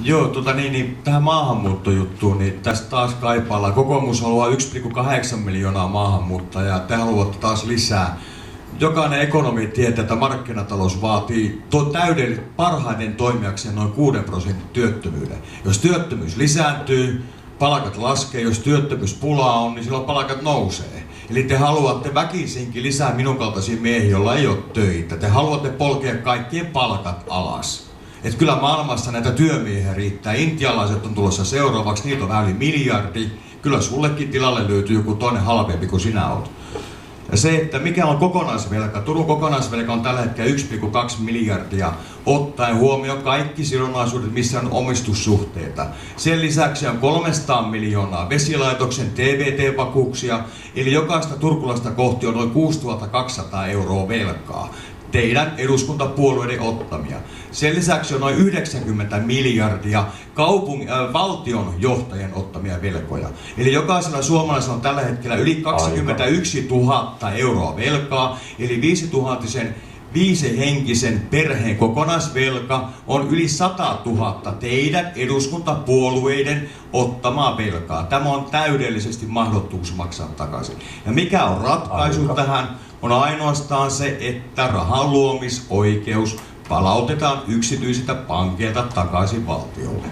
Joo, tähän maahanmuuttojuttuun, niin tästä taas kaipaillaan. Kokoomus haluaa 1,8 miljoonaa maahanmuuttajaa, te haluatte taas lisää. Jokainen ekonomi tietää, että markkinatalous vaatii parhaiten toimijakseen noin 6% työttömyyden. Jos työttömyys lisääntyy, palkat laskee, jos työttömyyspulaa on, niin silloin palkat nousee. Eli te haluatte väkisinkin lisää minun kaltaisia miehiä, joilla ei ole töitä. Te haluatte polkea kaikkien palkat alas. Et kyllä maailmassa näitä työmiehiä riittää. Intialaiset on tulossa seuraavaksi, niitä on vähän yli miljardi. Kyllä sullekin tilalle löytyy joku toinen halvempi kuin sinä olet. Ja se, että mikä on kokonaisvelka. Turun kokonaisvelka on tällä hetkellä 1,2 miljardia, ottaen huomioon kaikki sidonnaisuudet, missä on omistussuhteita. Sen lisäksi on 300 miljoonaa vesilaitoksen TVT-vakuuksia, eli jokaista turkulaista kohti on noin 6200 € velkaa. Teidän eduskuntapuolueiden ottamia. Sen lisäksi on noin 90 miljardia valtion johtajien ottamia velkoja. Eli jokaisella suomalaisella on tällä hetkellä yli 21 000 € velkaa, eli 5-henkisen perheen kokonaisvelka on yli 100 000 teidän eduskuntapuolueiden ottamaa velkaa. Tämä on täydellisesti mahdottomuus maksaa takaisin. Ja mikä on ratkaisu tähän? On ainoastaan se, että rahan luomisoikeus palautetaan yksityisiltä pankeilta takaisin valtiolle.